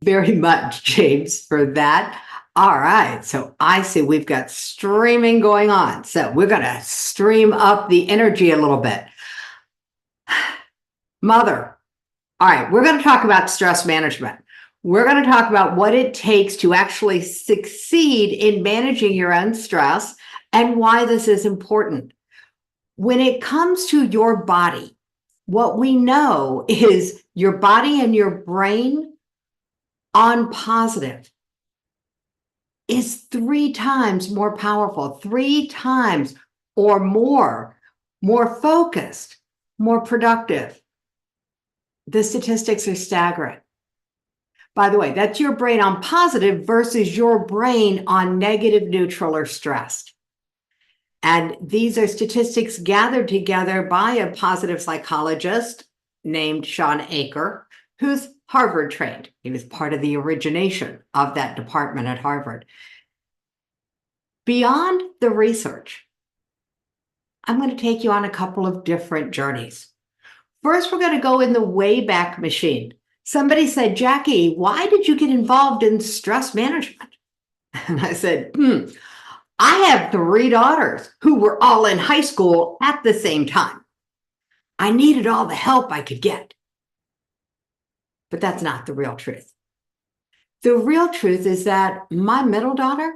very much, James, for that. All right, so I see we've got streaming going on. So we're going to stream up the energy a little bit. Mother, all right, we're going to talk about stress management. We're going to talk about what it takes to actually succeed in managing your own stress and why this is important. When it comes to your body, what we know is your body and your brain on positive is 3 times more powerful, 3 times or more focused, more productive. The statistics are staggering. By the way, that's your brain on positive versus your brain on negative, neutral, or stressed. And these are statistics gathered together by a positive psychologist named Sean Aker, who's Harvard trained. He was part of the origination of that department at Harvard. Beyond the research, I'm going to take you on a couple of different journeys. First, we're going to go in the Wayback Machine. Somebody said, Jackie, why did you get involved in stress management? And I said, I have 3 daughters who were all in high school at the same time. I needed all the help I could get. But that's not the real truth. The real truth is that my middle daughter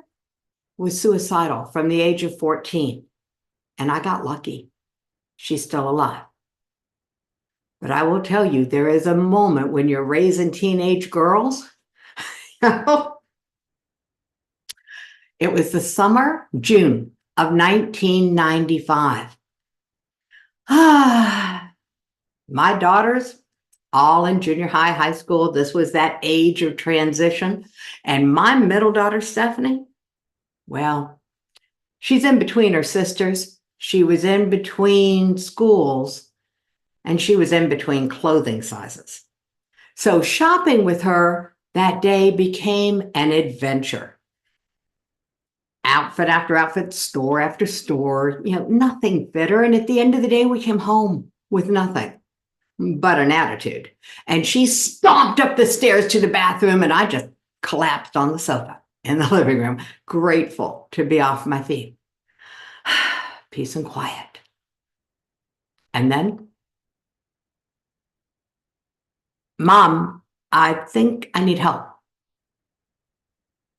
was suicidal from the age of 14, and I got lucky. She's still alive. But I will tell you, there is a moment when you're raising teenage girls. It was the summer, June of 1995. My daughters, all in junior high, high school. This was that age of transition. And my middle daughter, Stephanie, well, she's in between her sisters. She was in between schools, and she was in between clothing sizes. So shopping with her that day became an adventure. Outfit after outfit, store after store, nothing bitter. And at the end of the day, we came home with nothing but an attitude. And she stomped up the stairs to the bathroom, and I just collapsed on the sofa in the living room, grateful to be off my feet. Peace and quiet. And then, Mom, I think I need help.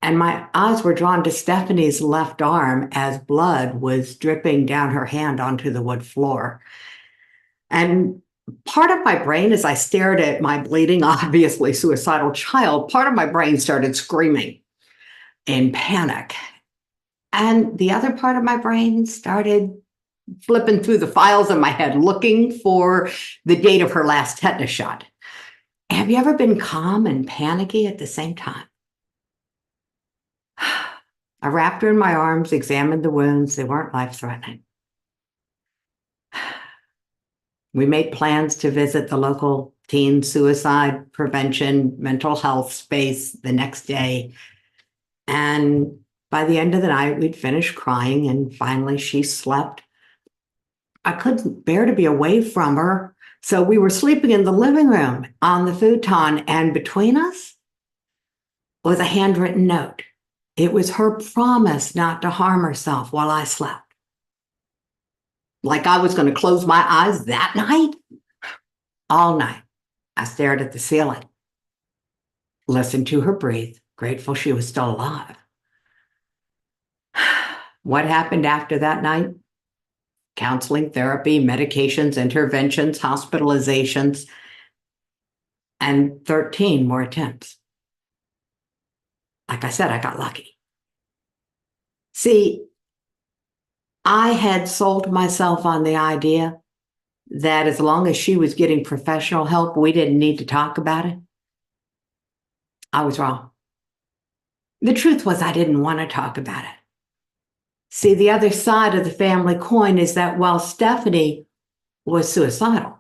And my eyes were drawn to Stephanie's left arm as blood was dripping down her hand onto the wood floor. And part of my brain, as I stared at my bleeding, obviously suicidal child, part of my brain started screaming in panic. And the other part of my brain started flipping through the files in my head, looking for the date of her last tetanus shot. Have you ever been calm and panicky at the same time? I wrapped her in my arms, examined the wounds. They weren't life-threatening. We made plans to visit the local teen suicide prevention mental health space the next day. And by the end of the night, we'd finished crying, and finally she slept. I couldn't bear to be away from her. So we were sleeping in the living room on the futon, and between us was a handwritten note. It was her promise not to harm herself while I slept. Like I was going to close my eyes that night? All night, I stared at the ceiling, listened to her breathe, grateful she was still alive. What happened after that night? Counseling, therapy, medications, interventions, hospitalizations, and 13 more attempts. Like I said, I got lucky. See, I had sold myself on the idea that as long as she was getting professional help, we didn't need to talk about it. I was wrong. The truth was I didn't want to talk about it. See, the other side of the family coin is that while Stephanie was suicidal,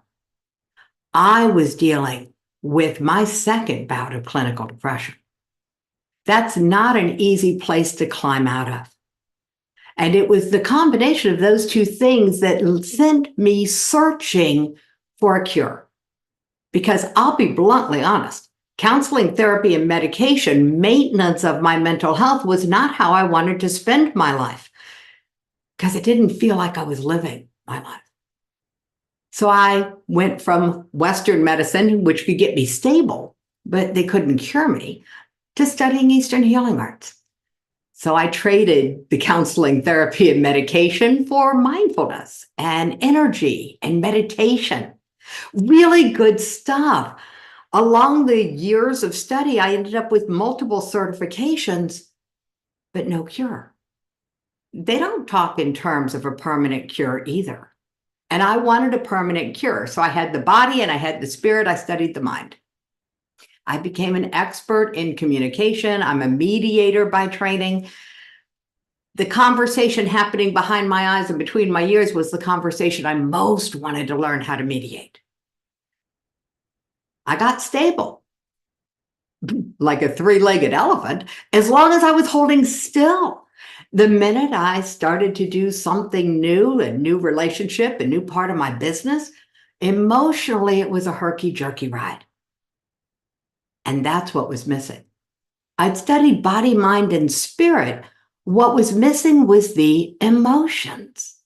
I was dealing with my second bout of clinical depression. That's not an easy place to climb out of. And it was the combination of those two things that sent me searching for a cure. Because I'll be bluntly honest, Counseling, therapy, and medication, maintenance of my mental health was not how I wanted to spend my life because it didn't feel like I was living my life. So I went from Western medicine, which could get me stable, but they couldn't cure me, to studying Eastern healing arts. So I traded the counseling, therapy, and medication for mindfulness and energy and meditation. Really good stuff. Along the years of study, I ended up with multiple certifications, but no cure. They don't talk in terms of a permanent cure either. And I wanted a permanent cure. So I had the body and I had the spirit. I studied the mind. I became an expert in communication. I'm a mediator by training. The conversation happening behind my eyes and between my ears was the conversation I most wanted to learn how to mediate. I got stable, like a three-legged elephant, as long as I was holding still. The minute I started to do something new, a new relationship, a new part of my business, emotionally, it was a herky-jerky ride. And that's what was missing. I'd studied body, mind, and spirit. What was missing was the emotions.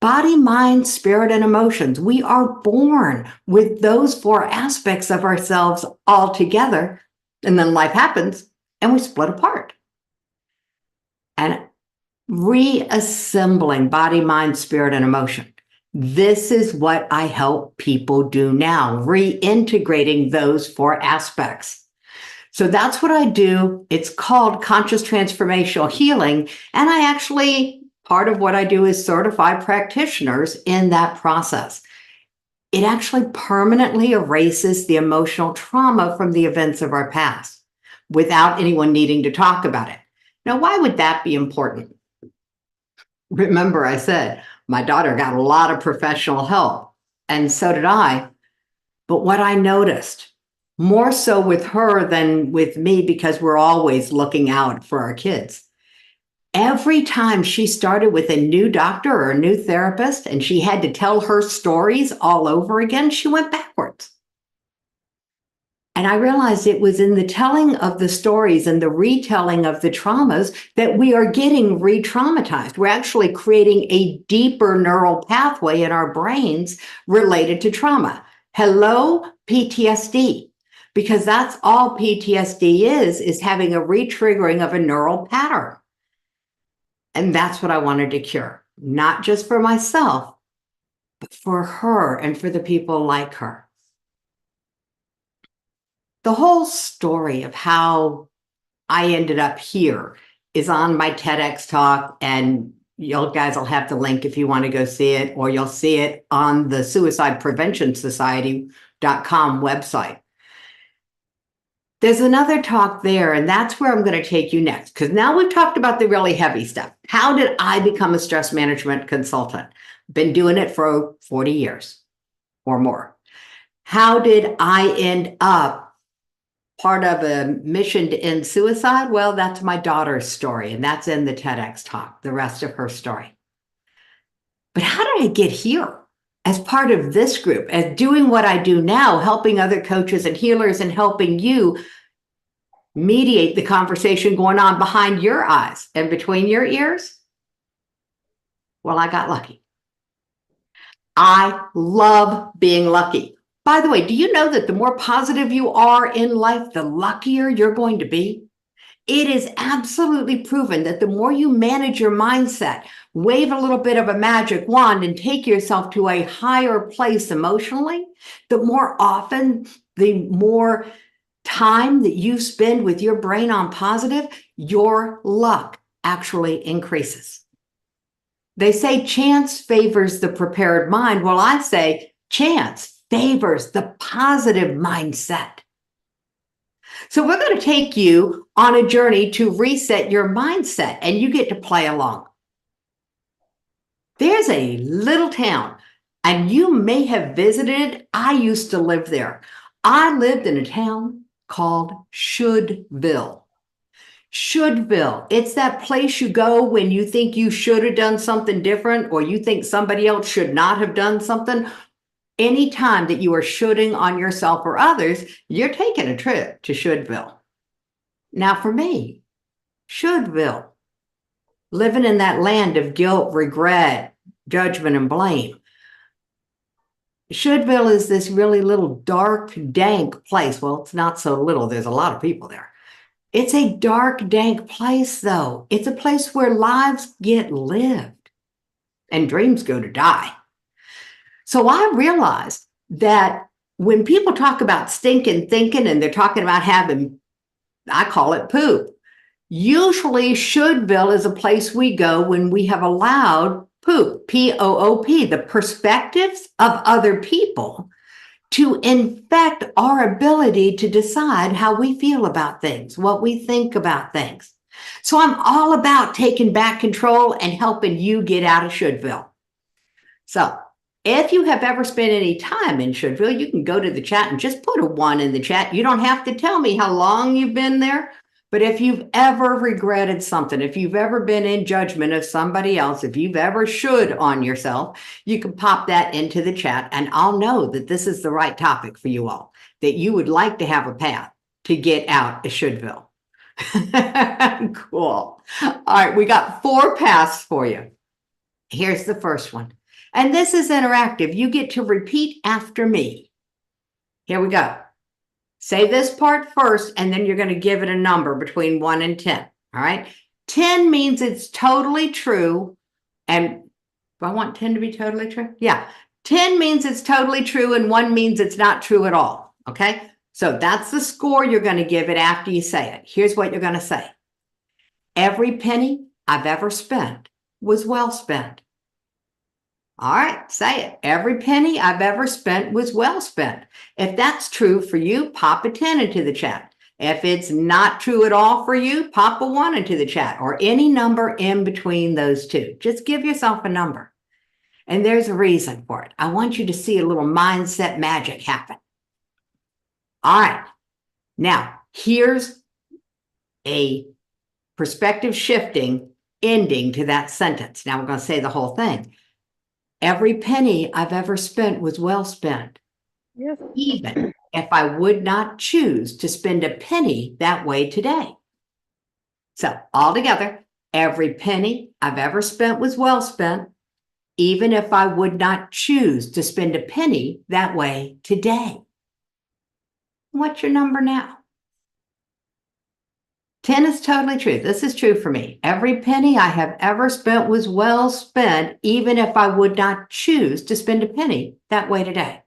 Body, mind, spirit, and emotions. We are born with those four aspects of ourselves all together, and then life happens and we split apart. And reassembling body, mind, spirit, and emotion. This is what I help people do now, reintegrating those four aspects. So that's what I do. It's called conscious transformational healing. And I actually, part of what I do is certify practitioners in that process. It actually permanently erases the emotional trauma from the events of our past without anyone needing to talk about it. Now, why would that be important? Remember, I said my daughter got a lot of professional help, and so did I. But what I noticed, more so with her than with me, because we're always looking out for our kids, every time she started with a new doctor or a new therapist and she had to tell her stories all over again, she went backwards. And I realized it was in the telling of the stories and the retelling of the traumas that we are getting re-traumatized. We're actually creating a deeper neural pathway in our brains related to trauma. Hello, PTSD, because that's all PTSD is having a re-triggering of a neural pattern. And that's what I wanted to cure, not just for myself, but for her and for the people like her. The whole story of how I ended up here is on my TEDx talk, and you guys will have the link if you want to go see it, or you'll see it on the Suicide Prevention Society.com website. There's another talk there, and that's where I'm going to take you next, because now we've talked about the really heavy stuff. How did I become a stress management consultant? Been doing it for 40 years or more. How did I end up part of a mission to end suicide? Well, that's my daughter's story, and that's in the TEDx talk, the rest of her story. But how did I get here as part of this group, as doing what I do now, helping other coaches and healers and helping you mediate the conversation going on behind your eyes and between your ears? Well, I got lucky. I love being lucky. By the way, do you know that the more positive you are in life, the luckier you're going to be? It is absolutely proven that the more you manage your mindset, wave a little bit of a magic wand and take yourself to a higher place emotionally, the more often, the more time that you spend with your brain on positive, your luck actually increases. They say chance favors the prepared mind. Well, I say chance favors the positive mindset. So we're going to take you on a journey to reset your mindset, and you get to play along. There's a little town, and you may have visited. I used to live there. I lived in a town called Shouldville. Shouldville. It's that place you go when you think you should have done something different, or you think somebody else should not have done something, Anytime that you are shoulding on yourself or others, you're taking a trip to shouldville. Now, for me, shouldville, living in that land of guilt, regret, judgment, and blame. Shouldville is this really little dark, dank place. Well, it's not so little. There's a lot of people there. It's a dark, dank place, though. It's a place where lives get lived and dreams go to die. So I realized that when people talk about stinking thinking and they're talking about having, I call it poop. Usually shouldville is a place we go when we have allowed poop, P-O-O-P, the perspectives of other people to infect our ability to decide how we feel about things, what we think about things. So I'm all about taking back control and helping you get out of shouldville. So if you have ever spent any time in shouldville, you can go to the chat and just put a 1 in the chat. You don't have to tell me how long you've been there. But if you've ever regretted something, if you've ever been in judgment of somebody else, if you've ever should on yourself, you can pop that into the chat and I'll know that this is the right topic for you all, that you would like to have a path to get out of shouldville. Cool. All right, we got 4 paths for you. Here's the first one. And this is interactive. You get to repeat after me. Here we go. Say this part first, and then you're going to give it a number between 1 and 10. All right. 10 means it's totally true. And do I want 10 to be totally true? Yeah. 10 means it's totally true, and 1 means it's not true at all. Okay. So that's the score you're going to give it after you say it. Here's what you're going to say. Every penny I've ever spent was well spent. All right, say it. Every penny I've ever spent was well spent. If that's true for you, pop a 10 into the chat. If it's not true at all for you, pop a 1 into the chat or any number in between those two. Just give yourself a number. And there's a reason for it. I want you to see a little mindset magic happen. All right. Now, here's a perspective shifting ending to that sentence. Now we're going to say the whole thing. Every penny I've ever spent was well spent, yes, even if I would not choose to spend a penny that way today. So all together, every penny I've ever spent was well spent, even if I would not choose to spend a penny that way today. What's your number now? 10 is totally true. This is true for me. Every penny I have ever spent was well spent, even if I would not choose to spend a penny that way today.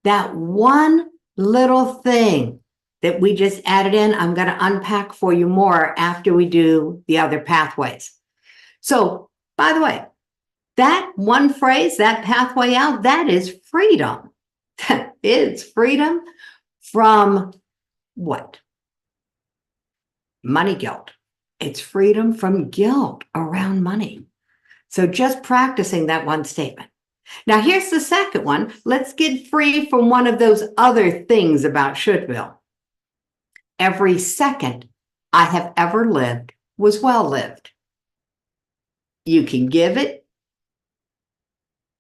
That one little thing that we just added in, I'm going to unpack for you more after we do the other pathways. So, by the way, that one phrase, that pathway out, that is freedom. It's freedom from what? Money guilt. It's freedom from guilt around money. So just practicing that one statement. Now here's the second one. Let's get free from one of those other things about shouldville. Every second I have ever lived was well lived. You can give it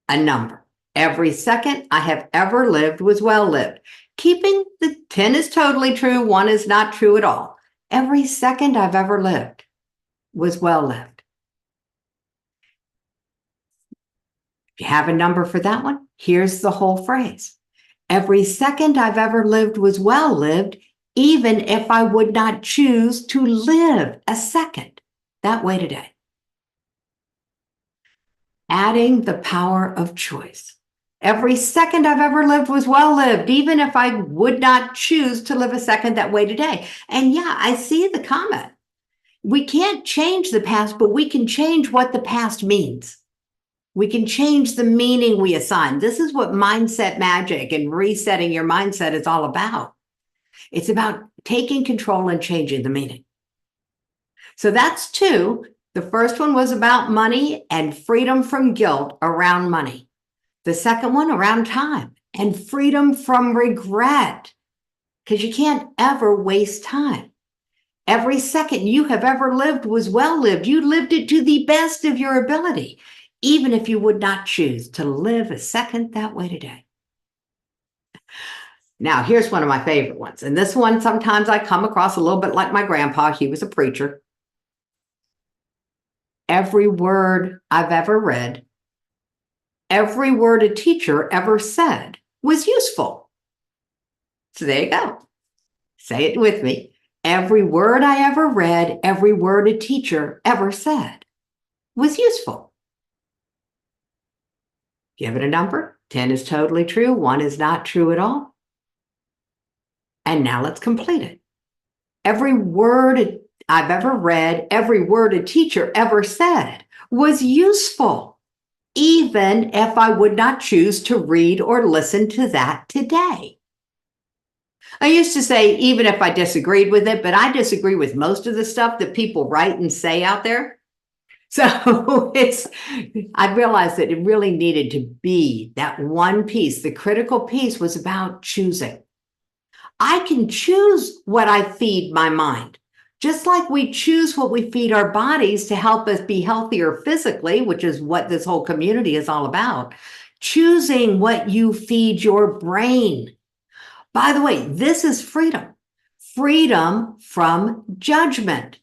a number. Every second I have ever lived was well lived. Keeping the 10 is totally true, 1 is not true at all. Every second I've ever lived was well lived. If you have a number for that one, here's the whole phrase. Every second I've ever lived was well lived, even if I would not choose to live a second that way today. Adding the power of choice. Every second I've ever lived was well lived, even if I would not choose to live a second that way today. And yeah, I see the comment. We can't change the past, but we can change what the past means. We can change the meaning we assign. This is what mindset magic and resetting your mindset is all about. It's about taking control and changing the meaning. So that's 2. The first one was about money and freedom from guilt around money. The second one around time and freedom from regret, because you can't ever waste time. Every second you have ever lived was well lived. You lived it to the best of your ability, even if you would not choose to live a second that way today. Now, here's one of my favorite ones. And this one, sometimes I come across a little bit like my grandpa. He was a preacher. Every word I've ever read, every word a teacher ever said was useful. So there you go. Say it with me. Every word I ever read, every word a teacher ever said was useful. Give it a number. 10 is totally true. 1 is not true at all. And now let's complete it. Every word I've ever read, every word a teacher ever said was useful, even if I would not choose to read or listen to that today. I used to say, even if I disagreed with it, but I disagree with most of the stuff that people write and say out there. So I realized that it really needed to be that one piece. The critical piece was about choosing. I can choose what I feed my mind, just like we choose what we feed our bodies to help us be healthier physically, which is what this whole community is all about. Choosing what you feed your brain. By the way, this is freedom. Freedom from judgment.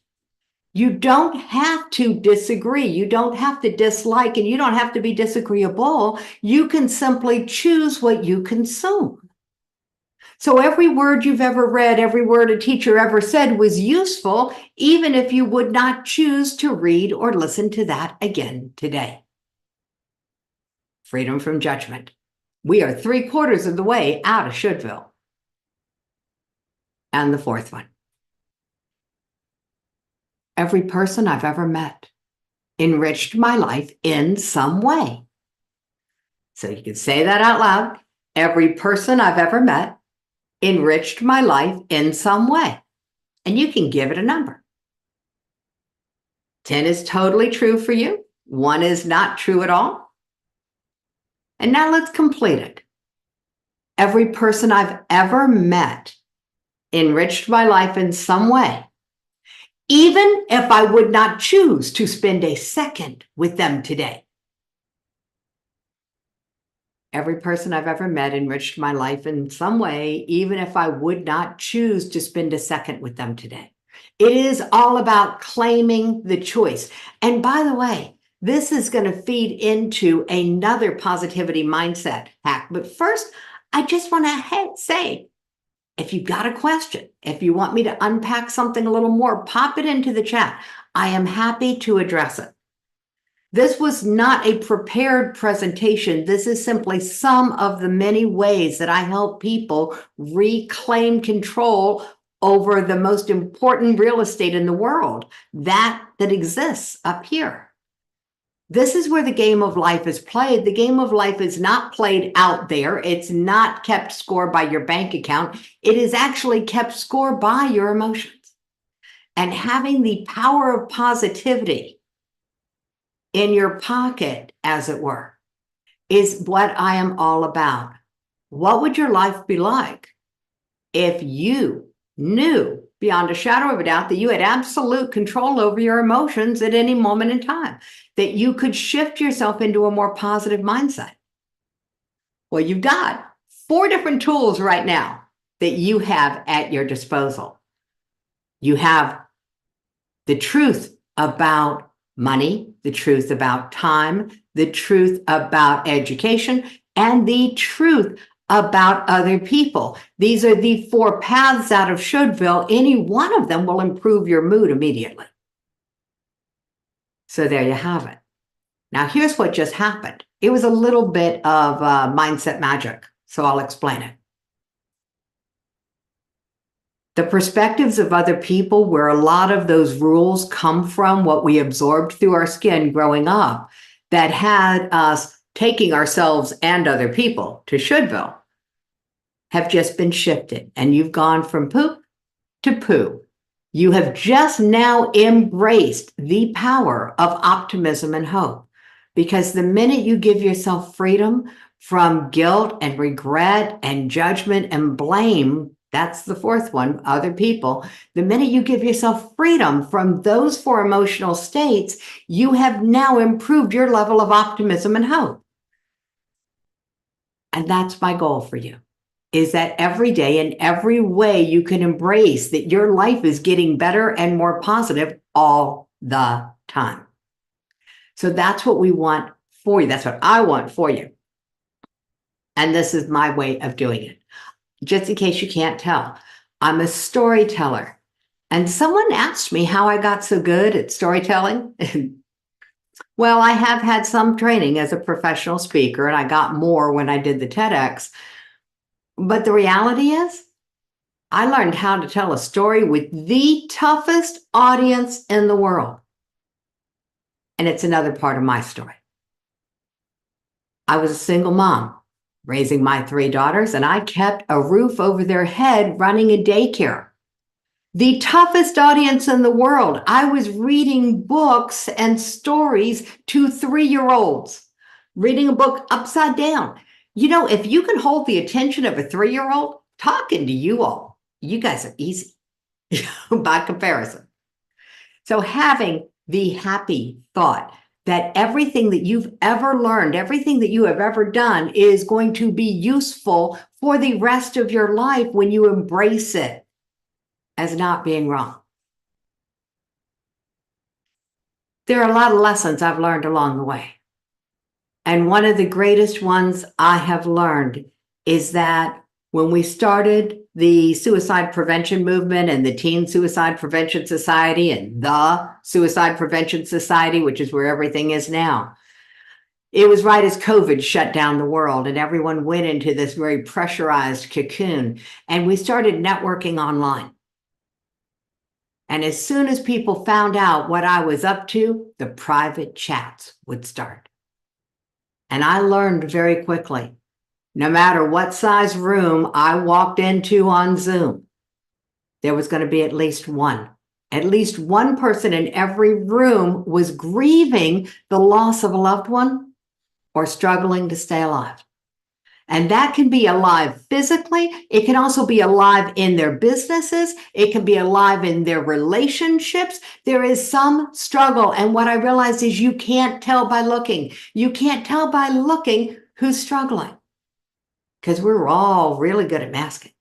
You don't have to disagree. You don't have to dislike, and you don't have to be disagreeable. You can simply choose what you consume. So every word you've ever read, every word a teacher ever said was useful, even if you would not choose to read or listen to that again today. Freedom from judgment. We are 3/4 of the way out of Shouldville. And the fourth one. Every person I've ever met enriched my life in some way. So you can say that out loud. Every person I've ever met enriched my life in some way. And you can give it a number. 10 is totally true for you. 1 is not true at all. And now let's complete it. Every person I've ever met enriched my life in some way, even if I would not choose to spend a second with them today. Every person I've ever met enriched my life in some way, even if I would not choose to spend a second with them today. It is all about claiming the choice. And by the way, this is going to feed into another positivity mindset hack. But first, I just want to say, if you've got a question, if you want me to unpack something a little more, pop it into the chat. I am happy to address it. This was not a prepared presentation. This is simply some of the many ways that I help people reclaim control over the most important real estate in the world, that exists up here. This is where the game of life is played. The game of life is not played out there. It's not kept score by your bank account. It is actually kept score by your emotions. And having the power of positivity in your pocket, as it were, is what I am all about. What would your life be like if you knew beyond a shadow of a doubt that you had absolute control over your emotions at any moment in time, that you could shift yourself into a more positive mindset? Well, you've got 4 different tools right now that you have at your disposal. You have the truth about money, the truth about time, the truth about education, and the truth about other people. These are the 4 paths out of Shouldville. Any one of them will improve your mood immediately. So there you have it. Now, here's what just happened. It was a little bit of mindset magic, so I'll explain it. The perspectives of other people, where a lot of those rules come from what we absorbed through our skin growing up, that had us taking ourselves and other people to Shouldville, have just been shifted. And you've gone from poop to poo. You have just now embraced the power of optimism and hope. Because the minute you give yourself freedom from guilt and regret and judgment and blame, That's the fourth one, other people. The minute you give yourself freedom from those four emotional states, you have now improved your level of optimism and hope. And that's my goal for you, is that every day in every way you can embrace that your life is getting better and more positive all the time. So that's what we want for you. That's what I want for you. And this is my way of doing it. Just in case you can't tell, I'm a storyteller. And someone asked me how I got so good at storytelling. Well, I have had some training as a professional speaker, and I got more when I did the TEDx. But the reality is, I learned how to tell a story with the toughest audience in the world. And it's another part of my story. I was a single mom, raising my 3 daughters, and I kept a roof over their head running a daycare. The toughest audience in the world. I was reading books and stories to 3-year-olds, reading a book upside down. You know, if you can hold the attention of a 3-year-old, talking to you all, you guys are easy by comparison. So having the happy thought that everything that you've ever learned, everything that you have ever done is going to be useful for the rest of your life when you embrace it as not being wrong. There are a lot of lessons I've learned along the way. And one of the greatest ones I have learned is that when we started the suicide prevention movement and the Teen Suicide Prevention Society and the Suicide Prevention Society, which is where everything is now, it was right as COVID shut down the world and everyone went into this very pressurized cocoon, and we started networking online. And as soon as people found out what I was up to, the private chats would start. And I learned very quickly, no matter what size room I walked into on Zoom, there was going to be at least one person in every room was grieving the loss of a loved one or struggling to stay alive. And that can be alive physically. It can also be alive in their businesses. It can be alive in their relationships. There is some struggle. And what I realized is you can't tell by looking. You can't tell by looking who's struggling, because we're all really good at masking.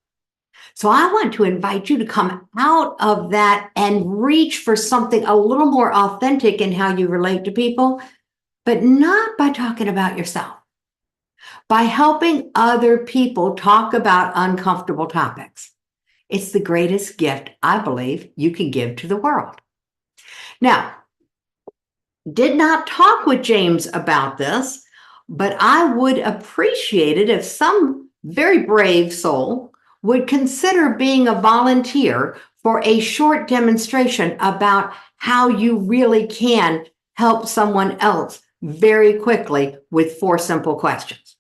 So I want to invite you to come out of that and reach for something a little more authentic in how you relate to people, but not by talking about yourself. By helping other people talk about uncomfortable topics. It's the greatest gift, I believe, you can give to the world. Now, did not talk with James about this, but I would appreciate it if some very brave soul would consider being a volunteer for a short demonstration about how you really can help someone else very quickly with 4 simple questions.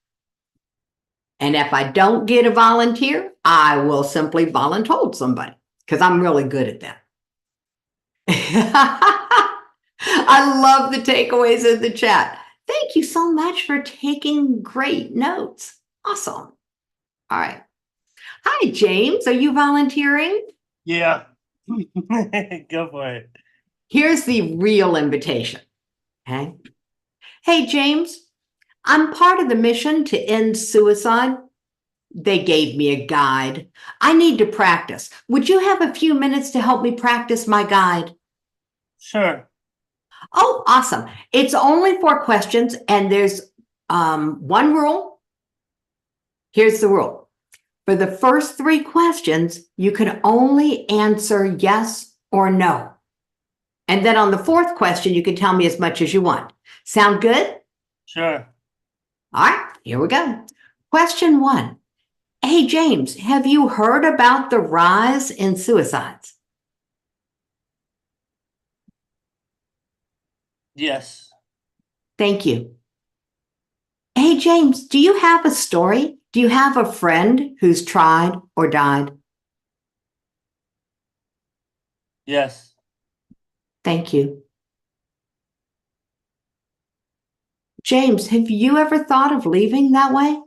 And if I don't get a volunteer, I will simply voluntold somebody, because I'm really good at that. I love the takeaways in the chat. Thank you so much for taking great notes. Awesome. All right. Hi, James. Are you volunteering? Yeah. Go for it. Here's the real invitation. Okay. Hey, James, I'm part of the mission to end suicide. They gave me a guide. I need to practice. Would you have a few minutes to help me practice my guide? Sure. Oh, awesome. It's only 4 questions, and there's one rule. Here's the rule. For the first 3 questions, you can only answer yes or no. And then on the 4th question, you can tell me as much as you want. Sound good? Sure. All right, here we go. Question 1. Hey, James, have you heard about the rise in suicides? Yes. Thank you. Hey, James, do you have a story? Do you have a friend who's tried or died? Yes. Thank you. James, have you ever thought of leaving that way?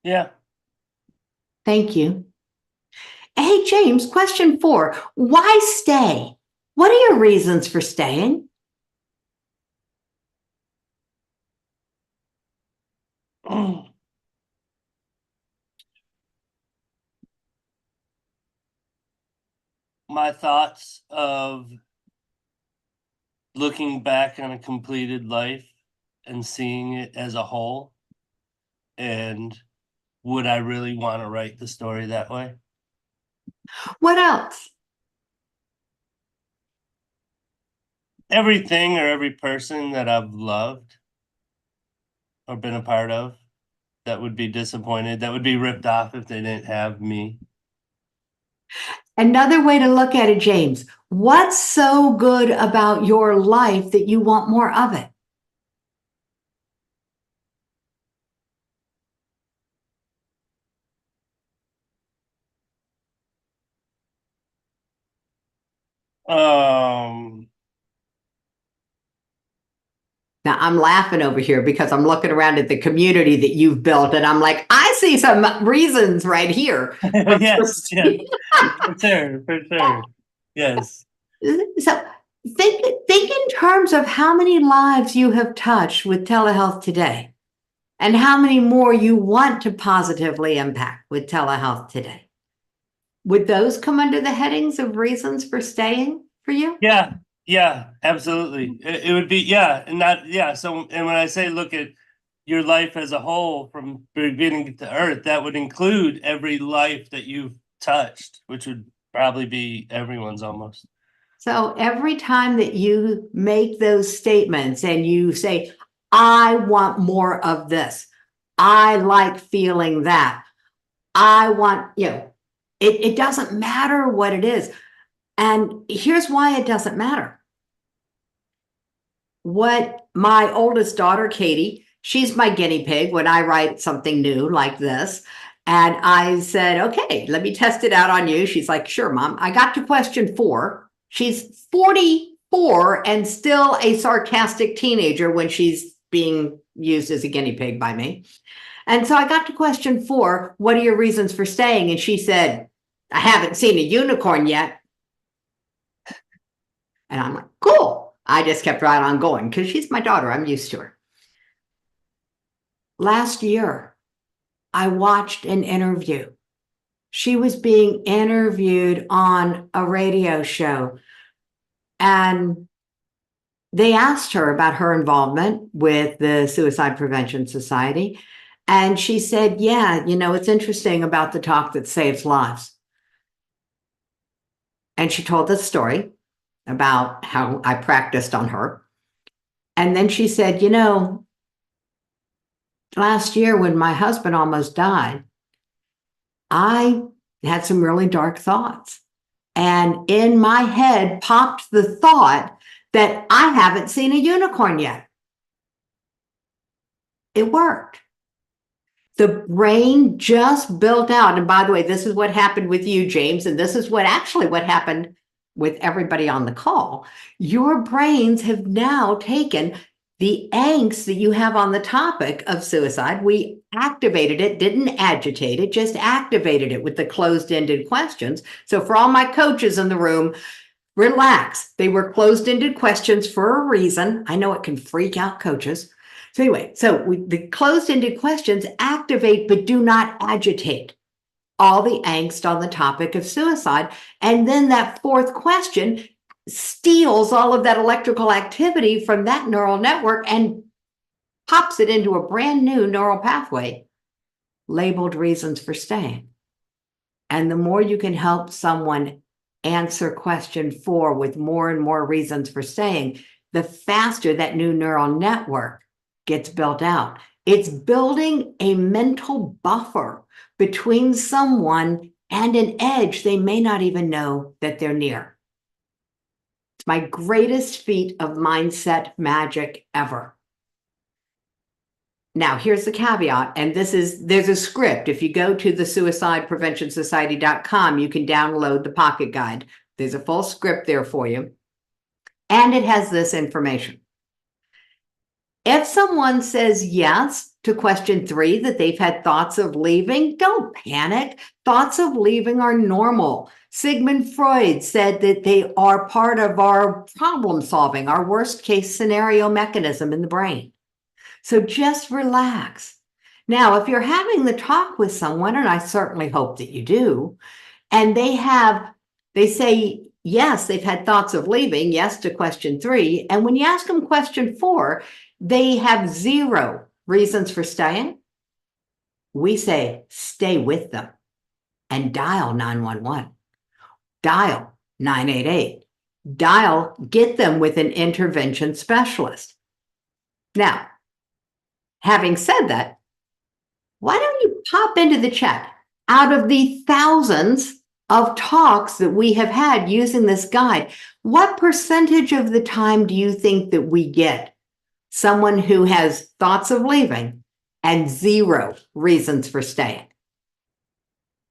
Yeah. Thank you. Hey, James, question 4. Why stay? What are your reasons for staying? My thoughts of looking back on a completed life and seeing it as a whole, and would I really want to write the story that way? What else? Everything or every person that I've loved or been a part of that would be disappointed, that would be ripped off if they didn't have me. Another way to look at it, James, what's so good about your life that you want more of it? Now, I'm laughing over here because I'm looking around at the community that you've built, and I'm like, I see some reasons right here. Yes, yes, for sure. Yes. So think in terms of how many lives you have touched with telehealth today, and how many more you want to positively impact with telehealth today. Would those come under the headings of reasons for staying for you? Yeah, absolutely. It would be, yeah, and not, yeah. So, and when I say look at your life as a whole from beginning to earth, that would include every life that you've touched, which would probably be everyone's almost. So every time that you make those statements and you say, I want more of this, I like feeling that, I want, it doesn't matter what it is. And here's why it doesn't matter. What my oldest daughter, Katie, she's my guinea pig when I write something new like this. And I said, okay, let me test it out on you. She's like, sure, Mom. I got to question 4. She's 44 and still a sarcastic teenager when she's being used as a guinea pig by me. And so I got to question 4, what are your reasons for staying? And she said, I haven't seen a unicorn yet. And I'm like, cool. I just kept right on going because she's my daughter. I'm used to her. Last year, I watched an interview. She was being interviewed on a radio show, and they asked her about her involvement with the Suicide Prevention Society. And she said, yeah, it's interesting about the talk that saves lives. And she told this story about how I practiced on her. And then she said, last year when my husband almost died, I had some really dark thoughts. And in my head popped the thought that I haven't seen a unicorn yet. It worked. The brain just built out. And by the way, this is what happened with you, James. And this is what happened with everybody on the call. Your brains have now taken the angst that you have on the topic of suicide. We activated it, didn't agitate it, just activated it with the closed-ended questions. So for all my coaches in the room, relax. They were closed-ended questions for a reason. I know it can freak out coaches. So anyway, the closed-ended questions activate but do not agitate all the angst on the topic of suicide. And then that 4th question steals all of that electrical activity from that neural network and pops it into a brand new neural pathway labeled reasons for staying. And the more you can help someone answer question 4 with more and more reasons for staying, the faster that new neural network gets built out. It's building a mental buffer between someone and an edge they may not even know that they're near. It's my greatest feat of mindset magic ever. Now, here's the caveat, and there's a script. If you go to the suicidepreventionsociety.com, you can download the pocket guide. There's a full script there for you. And it has this information. If someone says yes to question 3, that they've had thoughts of leaving, don't panic. Thoughts of leaving are normal. Sigmund Freud said that they are part of our problem solving, our worst case scenario mechanism in the brain. So just relax. Now, if you're having the talk with someone, and I certainly hope that you do, and they say, yes, they've had thoughts of leaving, yes to question 3. And when you ask them question 4, they have 0 reasons for staying. We say, stay with them and dial 911, dial 988, get them with an intervention specialist. Now, having said that, why don't you pop into the chat? Out of the thousands of talks that we have had using this guide, what percentage of the time do you think that we get someone who has thoughts of leaving and 0 reasons for staying?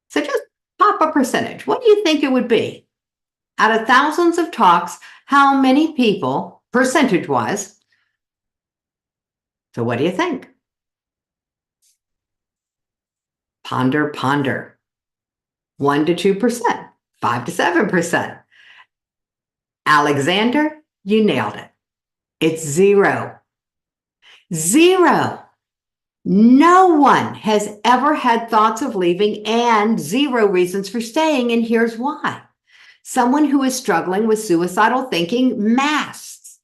So just pop a percentage. What do you think it would be? Out of thousands of talks, how many people, percentage-wise? So what do you think? Ponder, ponder. 1 to 2%, 5 to 7%. Alexander, you nailed it. It's 0. 0. No one has ever had thoughts of leaving and 0 reasons for staying, and here's why. Someone who is struggling with suicidal thinking masks.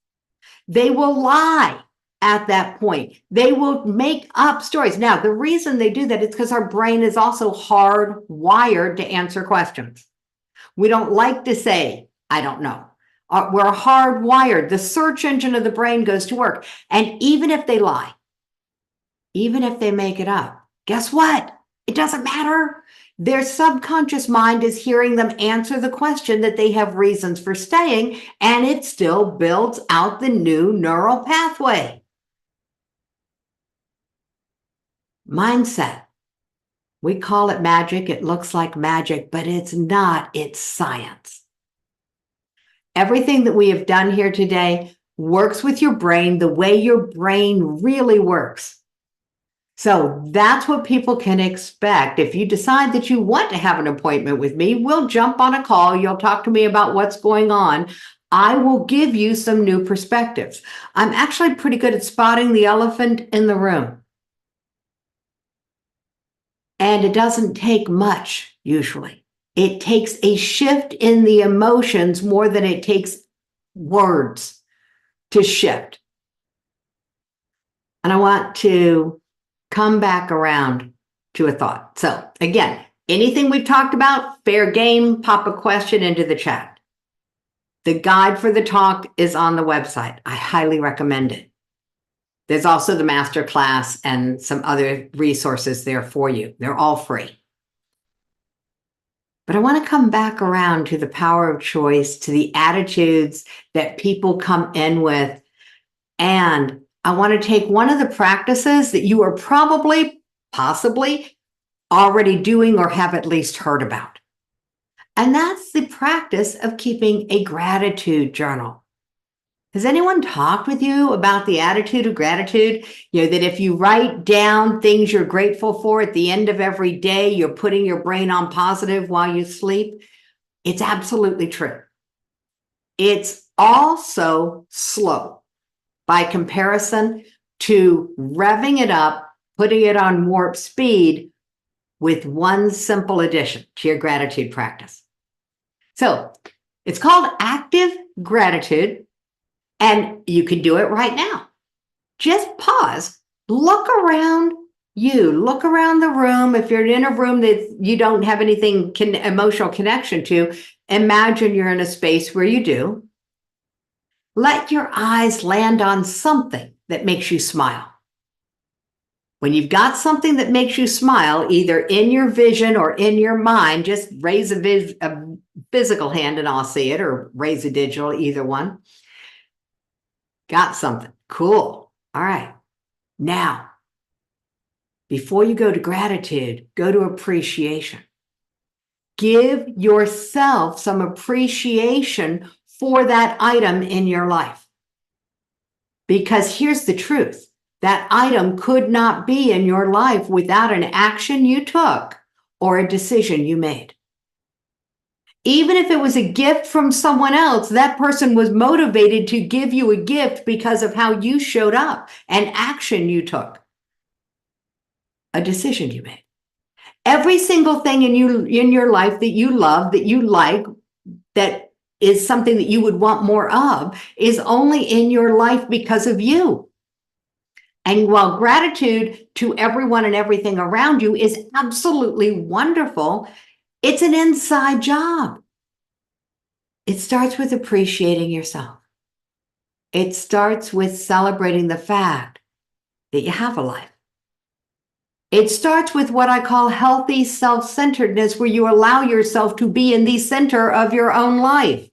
They will lie at that point. They will make up stories. Now, the reason they do that is because our brain is also hardwired to answer questions. We don't like to say, I don't know. We're hardwired. The search engine of the brain goes to work. And even if they lie, even if they make it up, guess what? It doesn't matter. Their subconscious mind is hearing them answer the question that they have reasons for staying, and it still builds out the new neural pathway. Mindset. We call it magic. It looks like magic, but it's not. It's science. Everything that we have done here today works with your brain the way your brain really works. So that's what people can expect. If you decide that you want to have an appointment with me, we'll jump on a call. You'll talk to me about what's going on. I will give you some new perspectives. I'm actually pretty good at spotting the elephant in the room. And it doesn't take much, usually. It takes a shift in the emotions more than it takes words to shift. And I want to come back around to a thought. So again, anything we've talked about, fair game, pop a question into the chat. The guide for the talk is on the website. I highly recommend it. There's also the masterclass and some other resources there for you. They're all free. But I want to come back around to the power of choice, to the attitudes that people come in with. And I want to take one of the practices that you are possibly already doing or have at least heard about. And that's the practice of keeping a gratitude journal. Has anyone talked with you about the attitude of gratitude? You know, that if you write down things you're grateful for at the end of every day, you're putting your brain on positive while you sleep. It's absolutely true. It's also slow by comparison to revving it up, putting it on warp speed with one simple addition to your gratitude practice. So it's called active gratitude. And you can do it right now. Just pause, look around you, look around the room. If you're in a room that you don't have anything emotional connection to, imagine you're in a space where you do. Let your eyes land on something that makes you smile. When you've got something that makes you smile, either in your vision or in your mind, just raise a physical hand and I'll see it, or raise a digital, either one. Got something. Cool. All right. Now, before you go to gratitude, go to appreciation. Give yourself some appreciation for that item in your life. Because here's the truth. That item could not be in your life without an action you took or a decision you made. Even if it was a gift from someone else, that person was motivated to give you a gift because of how you showed up, an action you took, a decision you made. Every single thing in your life that you love, that you like, that is something that you would want more of, is only in your life because of you. And while gratitude to everyone and everything around you is absolutely wonderful, it's an inside job. It starts with appreciating yourself. It starts with celebrating the fact that you have a life. It starts with what I call healthy self-centeredness, where you allow yourself to be in the center of your own life.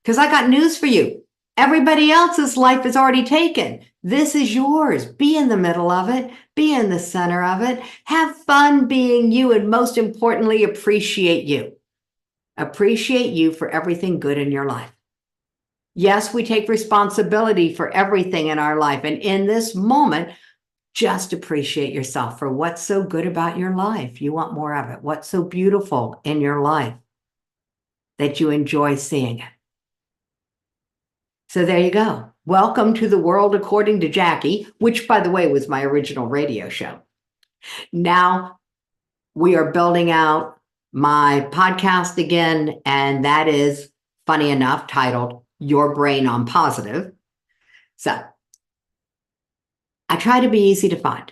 Because I got news for you. Everybody else's life is already taken. This is yours. Be in the middle of it. Be in the center of it. Have fun being you, and most importantly, appreciate you. Appreciate you for everything good in your life. Yes, we take responsibility for everything in our life. And in this moment, just appreciate yourself for what's so good about your life. You want more of it. What's so beautiful in your life that you enjoy seeing it. So there you go. Welcome to the world according to Jackie, which, by the way, was my original radio show. Now we are building out my podcast again, and that is, funny enough, titled Your Brain on Positive. So I try to be easy to find.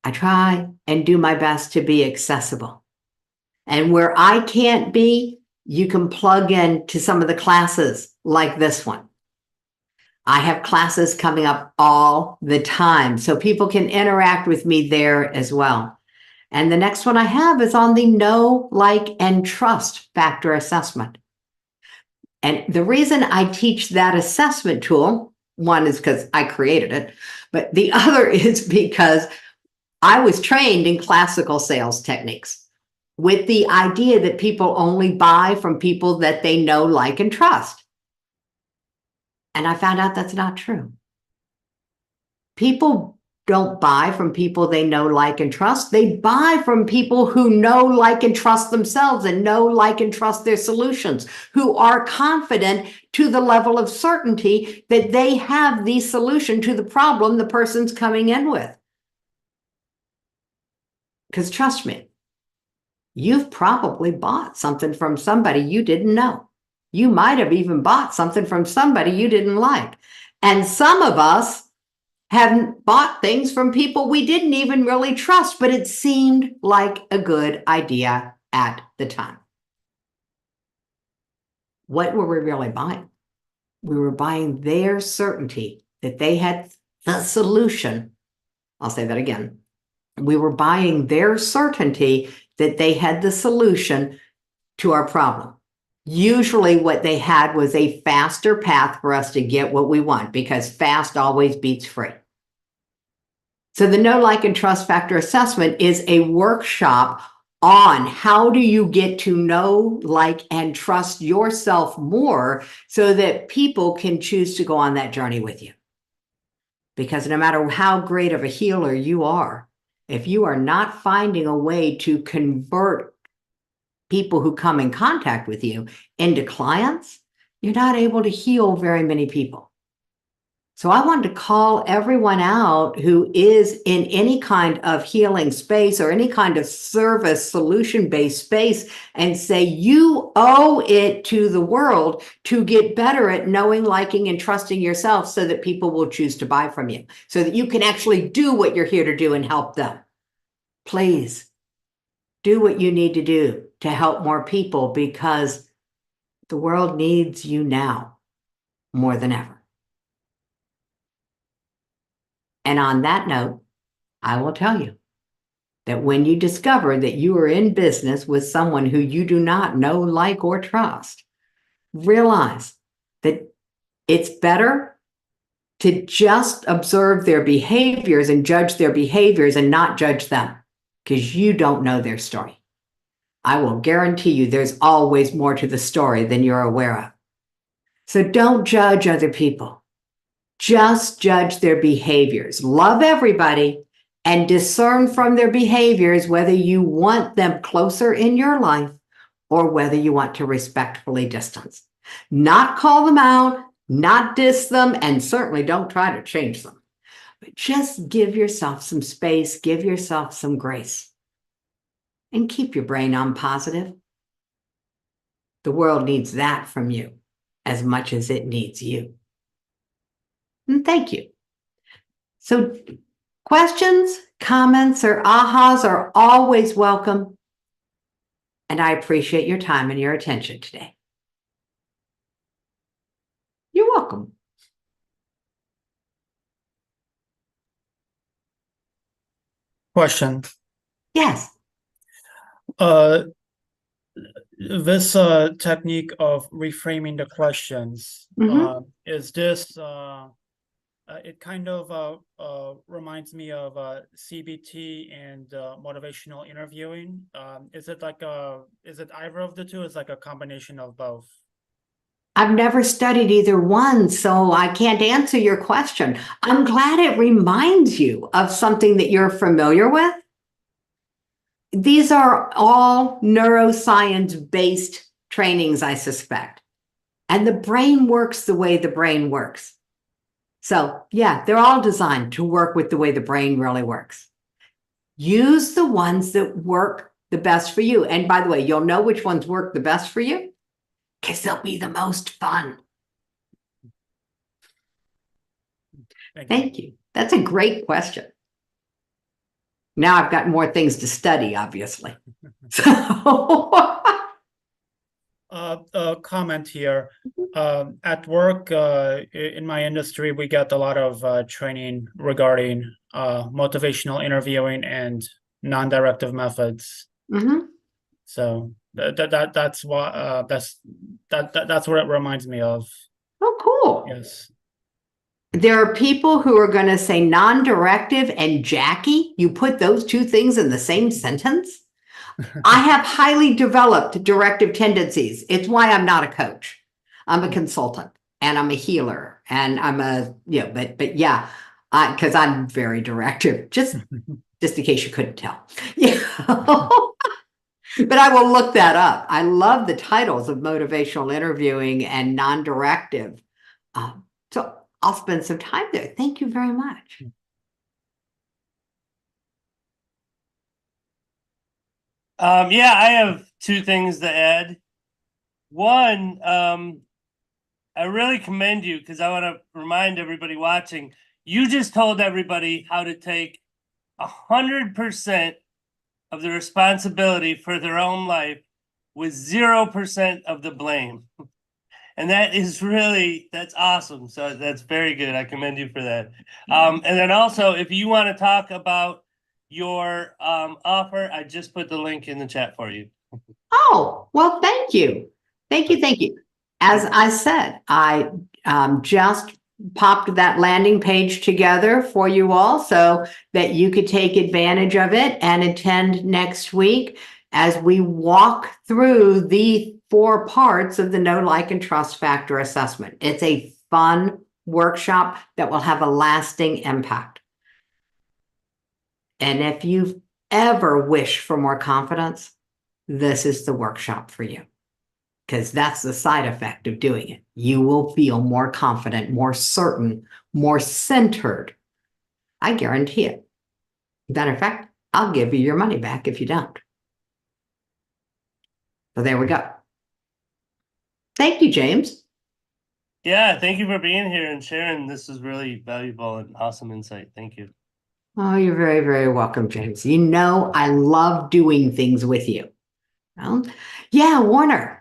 I try and do my best to be accessible. And where I can't be, you can plug in to some of the classes like this one. I have classes coming up all the time, so people can interact with me there as well. And the next one I have is on the know, like, and trust factor assessment. And the reason I teach that assessment tool, one is because I created it, but the other is because I was trained in classical sales techniques with the idea that people only buy from people that they know, like, and trust. And I found out that's not true. People don't buy from people they know, like, and trust. They buy from people who know, like, and trust themselves, and know, like, and trust their solutions, who are confident to the level of certainty that they have the solution to the problem the person's coming in with. Because trust me, you've probably bought something from somebody you didn't know. You might have even bought something from somebody you didn't like. And some of us have bought things from people we didn't even really trust, but it seemed like a good idea at the time. What were we really buying? We were buying their certainty that they had the solution. I'll say that again. We were buying their certainty that they had the solution to our problem. Usually what they had was a faster path for us to get what we want, because fast always beats free. So the know, like, and trust factor assessment is a workshop on how do you get to know, like, and trust yourself more so that people can choose to go on that journey with you. Because no matter how great of a healer you are, if you are not finding a way to convert people who come in contact with you into clients, you're not able to heal very many people. So I wanted to call everyone out who is in any kind of healing space or any kind of service solution-based space and say, you owe it to the world to get better at knowing, liking, and trusting yourself so that people will choose to buy from you, so that you can actually do what you're here to do and help them. Please do what you need to do to help more people, because the world needs you now more than ever. And on that note, I will tell you that when you discover that you are in business with someone who you do not know, like, or trust, realize that it's better to just observe their behaviors and judge their behaviors and not judge them, because you don't know their story. I will guarantee you there's always more to the story than you're aware of. So don't judge other people. Just judge their behaviors. Love everybody and discern from their behaviors whether you want them closer in your life or whether you want to respectfully distance. Not call them out, not diss them, and certainly don't try to change them. But just give yourself some space, give yourself some grace, and keep your brain on positive. The world needs that from you as much as it needs you. And thank you. So questions, comments, or ahas are always welcome. And I appreciate your time and your attention today. You're welcome. Question. Yes. This technique of reframing the questions, is this, it kind of reminds me of CBT and motivational interviewing. Is it like is it either of the two? It's like a combination of both. I've never studied either one, so I can't answer your question. I'm glad it reminds you of something that you're familiar with. These are all neuroscience-based trainings, I suspect. And the brain works the way the brain works. So yeah, they're all designed to work with the way the brain really works. Use the ones that work the best for you. And by the way, you'll know which ones work the best for you because they'll be the most fun. Thank you. That's a great question. Now I've got more things to study, obviously. So a comment here. At work, in my industry, we get a lot of training regarding motivational interviewing and non-directive methods. So that's what that's what it reminds me of. Oh, cool. Yes. There are people who are going to say non-directive and Jackie. You put those two things in the same sentence. I have highly developed directive tendencies. It's why I'm not a coach. I'm a consultant and I'm a healer and I'm a, but yeah, because I'm very directive, just in case you couldn't tell. Yeah. But I will look that up. I love the titles of motivational interviewing and non-directive. So I'll spend some time there. Thank you very much. Yeah, I have two things to add. One, I really commend you because I want to remind everybody watching, you just told everybody how to take 100% of the responsibility for their own life with 0% of the blame. And that is really, that's awesome. So that's very good. I commend you for that. And then also, if you want to talk about your offer, I just put the link in the chat for you. Oh, well, thank you. Thank you. Thank you. As I said, I just popped that landing page together for you all so that you could take advantage of it and attend next week as we walk through the 4 parts of the Know, Like, and Trust Factor assessment. It's a fun workshop that will have a lasting impact. And if you've ever wished for more confidence, this is the workshop for you. Because that's the side effect of doing it. You will feel more confident, more certain, more centered. I guarantee it. Matter of fact, I'll give you your money back if you don't. So there we go. Thank you, James. Yeah, thank you for being here and sharing. This is really valuable and awesome insight. Thank you. Oh, you're very, very welcome, James. You know, I love doing things with you. Well, yeah, Warner.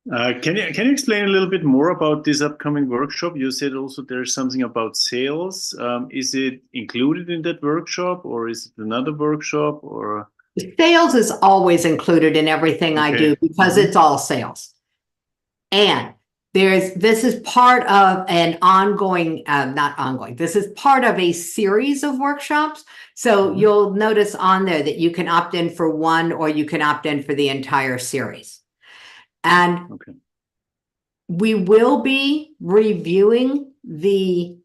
Can you explain a little bit more about this upcoming workshop? You said also there's something about sales. Is it included in that workshop or is it another workshop or? Sales is always included in everything I do because it's all sales. And this is part of an ongoing, this is part of a series of workshops. So you'll notice on there that you can opt in for one or you can opt in for the entire series. And we will be reviewing the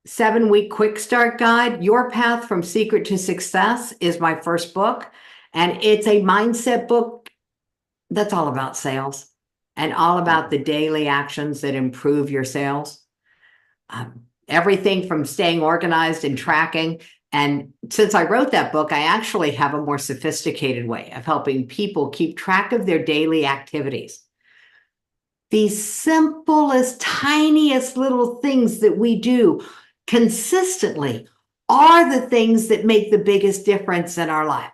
7-week quick start guide, Your Path from Secret to Success, is my first book. And it's a mindset book that's all about sales and all about the daily actions that improve your sales. Everything from staying organized and tracking. And since I wrote that book, I actually have a more sophisticated way of helping people keep track of their daily activities. The simplest, tiniest little things that we do consistently are the things that make the biggest difference in our life.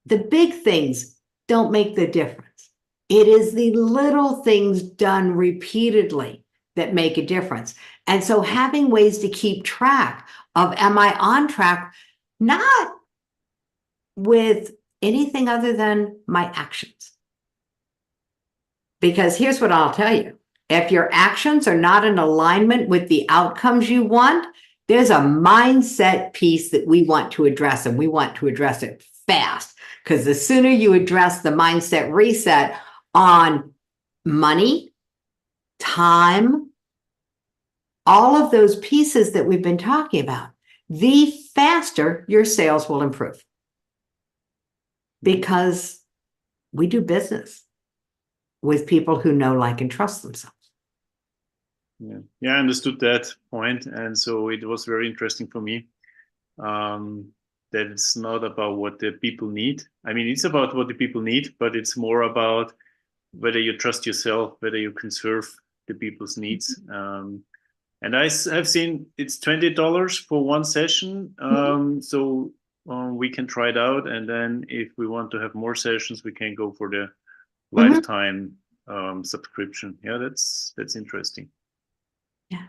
The big things don't make the difference. It is the little things done repeatedly that make a difference. And so having ways to keep track of, am I on track? Not with anything other than my actions. Because here's what I'll tell you. If your actions are not in alignment with the outcomes you want, there's a mindset piece that we want to address, and we want to address it fast. Because the sooner you address the mindset reset on money, time, all of those pieces that we've been talking about, the faster your sales will improve. Because we do business with people who know, like, and trust themselves. Yeah, I understood that point. And so it was very interesting for me that it's not about what the people need. I mean, it's about what the people need, but it's more about whether you trust yourself, whether you can serve the people's needs. And I've seen it's $20 for one session. So we can try it out. And then if we want to have more sessions, we can go for the lifetime subscription. Yeah, that's interesting. Yeah.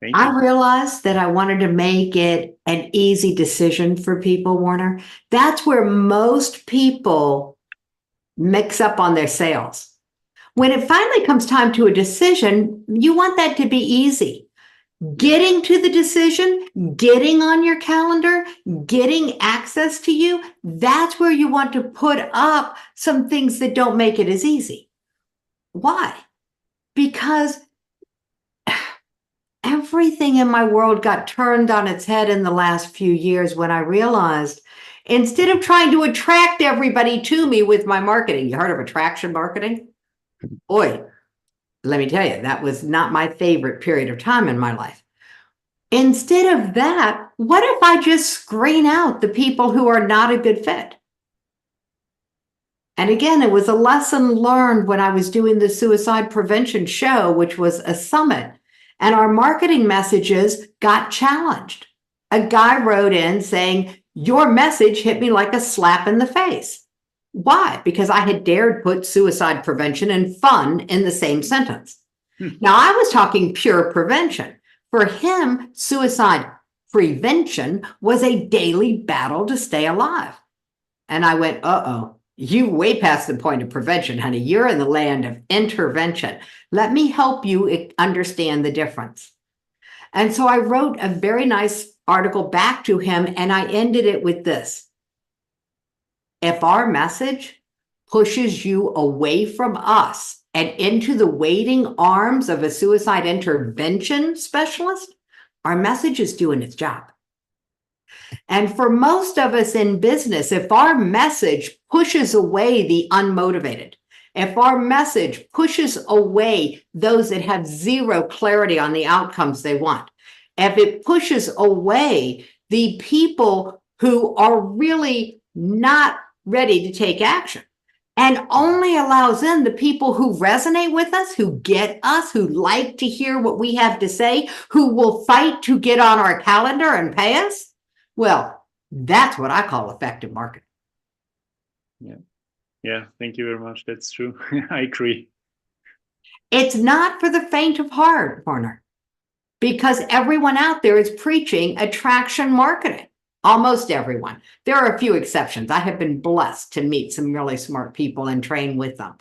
Thank you. I realized that I wanted to make it an easy decision for people, Warner. That's where most people mix up on their sales. When it finally comes time to a decision, you want that to be easy. Getting to the decision, getting on your calendar, getting access to you, that's where you want to put up some things that don't make it as easy. Why? Because everything in my world got turned on its head in the last few years when I realized, instead of trying to attract everybody to me with my marketing, you heard of attraction marketing? Boy, let me tell you, that was not my favorite period of time in my life. Instead of that, what if I just screen out the people who are not a good fit? And again, it was a lesson learned when I was doing the suicide prevention show, which was a summit, and our marketing messages got challenged. A guy wrote in saying, "Your message hit me like a slap in the face." Why? Because I had dared put suicide prevention and fun in the same sentence. Now, I was talking pure prevention. For him, suicide prevention was a daily battle to stay alive. And I went, uh-oh, you way past the point of prevention, honey. You're in the land of intervention. Let me help you understand the difference. And so I wrote a very nice article back to him, and I ended it with this. If our message pushes you away from us and into the waiting arms of a suicide intervention specialist, our message is doing its job. And for most of us in business, if our message pushes away the unmotivated, if our message pushes away those that have zero clarity on the outcomes they want, if it pushes away the people who are really not ready to take action, and only allows in the people who resonate with us, who get us, who like to hear what we have to say, who will fight to get on our calendar and pay us, well, that's what I call effective marketing. Yeah, thank you very much. That's true. I agree. It's not for the faint of heart, Warner, because everyone out there is preaching attraction marketing. Almost everyone. There are a few exceptions. I have been blessed to meet some really smart people and train with them.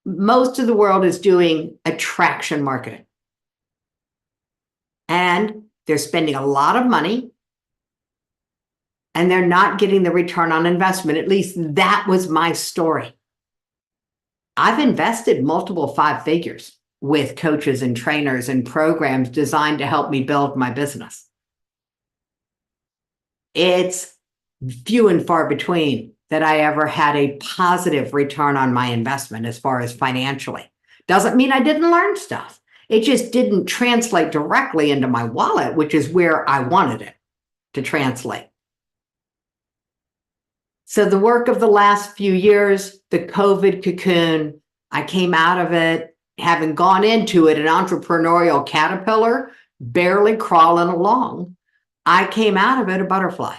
Most of the world is doing attraction marketing. And they're spending a lot of money, and they're not getting the return on investment. At least that was my story. I've invested multiple 5 figures with coaches and trainers and programs designed to help me build my business. It's few and far between that I ever had a positive return on my investment as far as financially. Doesn't mean I didn't learn stuff. It just didn't translate directly into my wallet, which is where I wanted it to translate. So the work of the last few years, the COVID cocoon, I came out of it, having gone into it, an entrepreneurial caterpillar, barely crawling along. I came out of it a butterfly.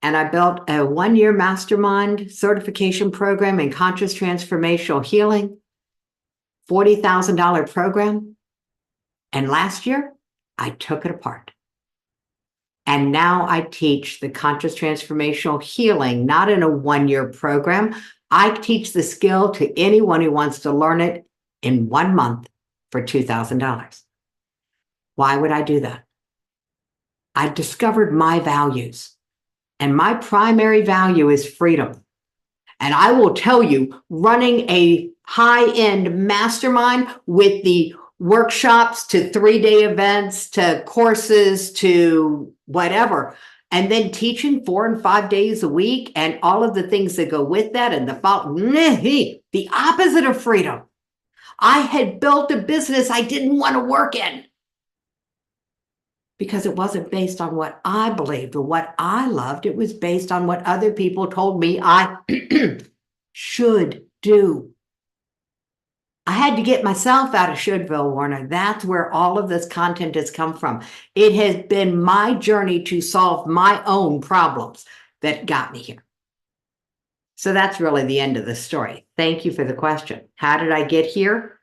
And I built a 1-year mastermind certification program in conscious transformational healing, $40,000 program. And last year, I took it apart. And now I teach the conscious transformational healing, not in a 1-year program. I teach the skill to anyone who wants to learn it in 1 month for $2,000. Why would I do that? I discovered my values. And my primary value is freedom. And I will tell you, running a high-end mastermind with the workshops to 3-day events to courses to whatever, and then teaching 4 and 5 days a week and all of the things that go with that and the opposite of freedom. I had built a business I didn't want to work in, because it wasn't based on what I believed or what I loved. It was based on what other people told me I should do. I had to get myself out of Shouldville, Warner. That's where all of this content has come from. It has been my journey to solve my own problems that got me here. So that's really the end of the story. Thank you for the question. How did I get here?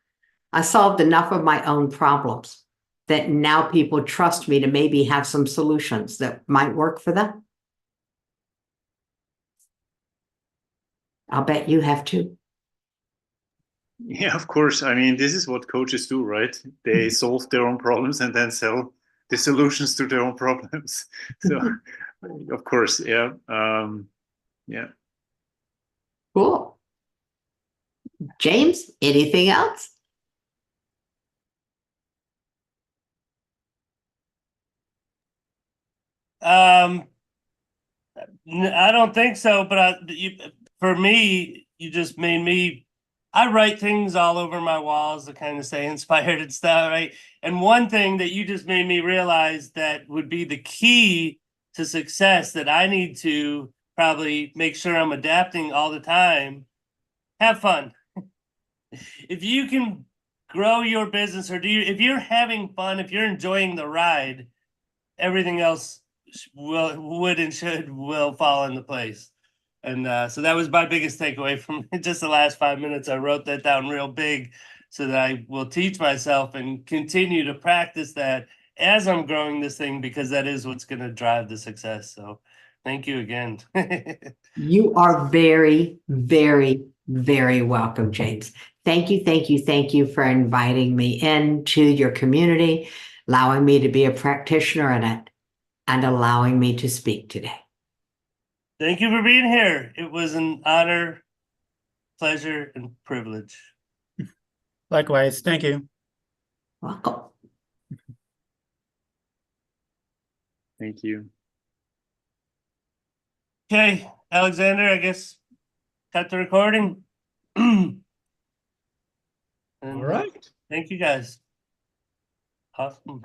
I solved enough of my own problems that now people trust me to maybe have some solutions that might work for them. I'll bet you have too. Yeah, of course. I mean, this is what coaches do, right? They solve their own problems and then sell the solutions to their own problems. So, of course, yeah. Yeah. Cool. James, anything else? I don't think so, but for me, you just made me. I write things all over my walls to kind of stay inspired and stuff, right? And one thing that you just made me realize that would be the key to success that I need to probably make sure I'm adapting all the time. Have fun. If you can grow your business, or if you're having fun, if you're enjoying the ride, everything else will fall into place. And so that was my biggest takeaway from just the last 5 minutes. I wrote that down real big so that I will teach myself and continue to practice that as I'm growing this thing, because that is what's going to drive the success. So thank you again. You are very, very, very welcome, James. Thank you, thank you, thank you for inviting me into your community, allowing me to be a practitioner in it, and allowing me to speak today. Thank you for being here. It was an honor, pleasure, and privilege. Likewise. Thank you. Welcome. Thank you. Okay, Alexander, I guess cut the recording. And, All right. thank you guys. Awesome.